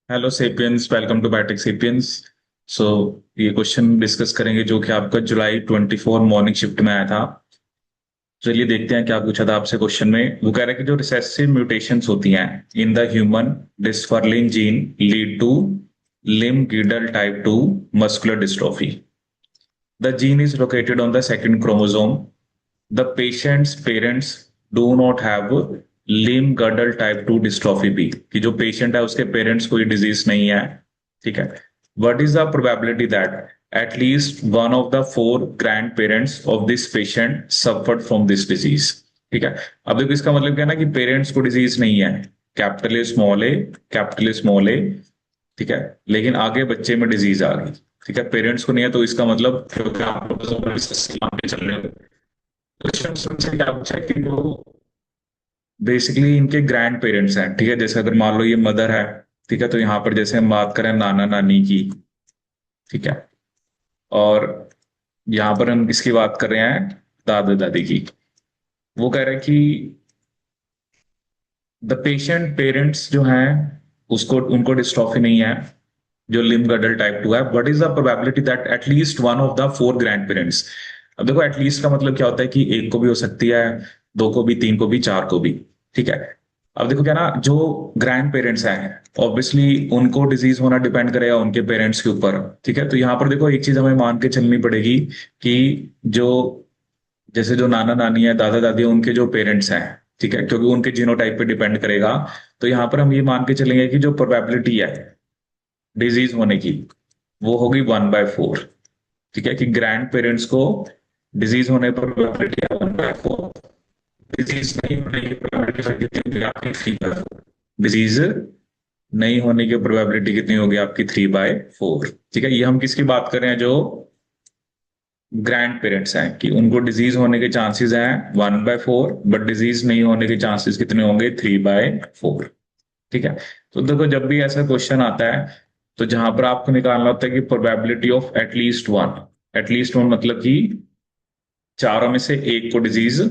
Hello sapiens, welcome to biotech sapiens. So ये question discuss करेंगे जो कि आपका जुलाई 24 मॉर्निंग शिफ्ट में आया था। चलिए देखते हैं क्या पूछा था आपसे क्वेश्चन में। वो कह रहा है कि जो रिसेसिव म्यूटेशंस होती हैं in the human dysferlin gene lead to limb girdle type 2 muscular dystrophy. The gene is located on the second chromosome. The patient's parents do not have limb girdle type 2 dystrophy B, कि जो patient है उसके parents को ये disease नहीं है। ठीक है। What is the probability that at least one of the four grand parents of this patient suffered from this disease. ठीक है। अब देखो इसका मतलब क्या है ना कि पेरेंट्स को डिजीज नहीं है, capital A small A, capital A small A. ठीक है। लेकिन आगे बच्चे में डिजीज आ गई। ठीक है, पेरेंट्स को नहीं है तो इसका मतलब क्योंकि आप लोग चल रहे हो। क्वेश्चन से क्या पूछा है कि वो बेसिकली इनके ग्रैंड पेरेंट्स हैं। ठीक है, जैसे अगर मान लो ये मदर है, ठीक है, तो यहाँ पर जैसे हम बात करें नाना नानी की। ठीक है। और यहाँ पर हम किसकी बात कर रहे हैं, दादा दादी की। वो कह रहे हैं कि द पेशेंट पेरेंट्स जो हैं उसको उनको डिस्ट्रॉफी नहीं है, जो लिम्ब गर्डल टाइप 2 है। What is the probability that at least one of the four grand parents. अब देखो एटलीस्ट का मतलब क्या होता है कि एक को भी हो सकती है, दो को भी, तीन को भी, चार को भी। ठीक है। अब देखो क्या ना, जो ग्रैंड पेरेंट्स हैं ऑब्वियसली उनको डिजीज होना डिपेंड करेगा उनके पेरेंट्स के ऊपर। ठीक है, तो यहाँ पर देखो एक चीज हमें मान के चलनी पड़ेगी कि जो जैसे जो नाना नानी है, दादा दादी है, उनके जो पेरेंट्स हैं, ठीक है, क्योंकि उनके जीनोटाइप पे डिपेंड करेगा। तो यहाँ पर हम ये मान के चलेंगे कि जो प्रोबेबिलिटी है डिजीज होने की वो होगी 1/4। ठीक है, कि ग्रैंड पेरेंट्स को डिजीज होने पर प्रोबेबिलिटी है 1/4। डिजीज नहीं होने की प्रोबेबिलिटी कितनी होगी आपकी 3/4। डिजीज नहीं होने की प्रोबेबिलिटी कितनी होगी आपकी 3/4। ठीक है, ये हम किसकी बात कर रहे हैं, जो ग्रैंड पेरेंट्स हैं, कि उनको डिजीज होने के चांसेस हैं 1/4, बट डिजीज नहीं होने के चांसेस कितने होंगे, 3/4। ठीक है। तो देखो जब भी ऐसा क्वेश्चन आता है तो जहां पर आपको निकालना होता है कि probability of at least one. At least one मतलब कि चारों में से एक को डिजीज,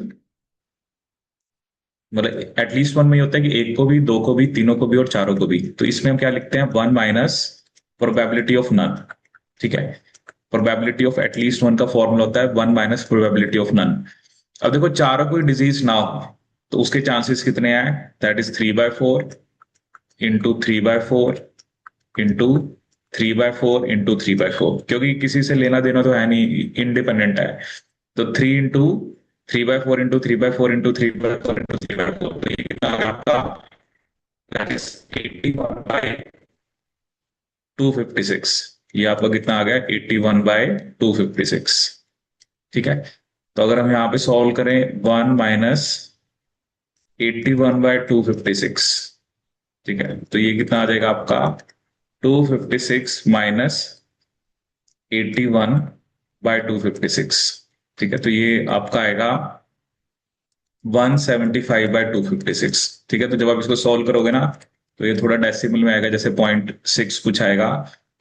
मतलब एटलीस्ट वन में ये होता है कि एक को भी, दो को भी, तीनों को भी और चारों को भी। तो इसमें हम क्या लिखते हैं, one minus probability of none. ठीक है। प्रोबेबिलिटी ऑफ एटलीस्ट वन का फॉर्मूला होता है one minus probability of none. अब देखो चारों कोई डिजीज ना हो तो उसके चांसेस कितने हैं, that is 3/4 into 3/4 into 3/4 into 3/4, क्योंकि किसी से लेना देना तो है नहीं, इंडिपेंडेंट है। तो 3 इंटू 3/4 इंटू 3/4 इंटू 3/4 इंटू 3/4, तो ये कितना आ गया आपका, दैट इज 81/256। ये आपका कितना आ गया, 81/256। ठीक है। तो अगर हम यहाँ पे सॉल्व करें, 1 - 81/256। ठीक है, तो ये कितना आ जाएगा आपका, 256 माइनस 81/256। ठीक है, तो ये आपका आएगा 175/256। ठीक है, तो जब आप इसको सॉल्व करोगे ना तो ये थोड़ा डेसिमल में आएगा, जैसे 0.6 कुछ आएगा।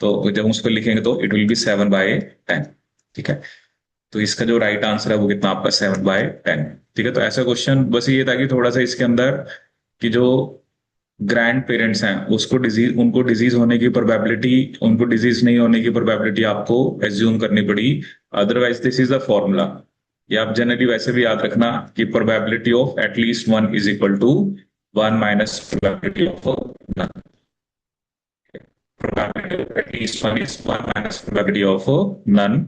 तो जब हम उसको लिखेंगे तो इट विल बी 7/10। ठीक है। तो इसका जो राइट आंसर है वो कितना आपका, 7/10। ठीक है, तो ऐसा क्वेश्चन बस ये था कि थोड़ा सा इसके अंदर कि जो ग्रैंड पेरेंट्स हैं उसको डिजीज, उनको डिजीज होने की प्रोबेबिलिटी, उनको डिजीज नहीं होने की प्रोबेबिलिटी आपको एज्यूम करनी पड़ी। Otherwise this is the formula. ये आप जनरली वैसे भी याद रखना कि probability of at least one is equal to one minus probability of none. Probability of at least one is one minus probability of none.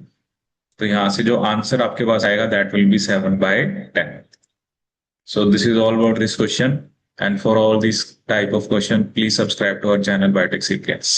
तो यहां से जो आंसर आपके पास आएगा that will be 7/10। So this is all about this question. And for all these type of question, please subscribe to our channel Biotech CPS.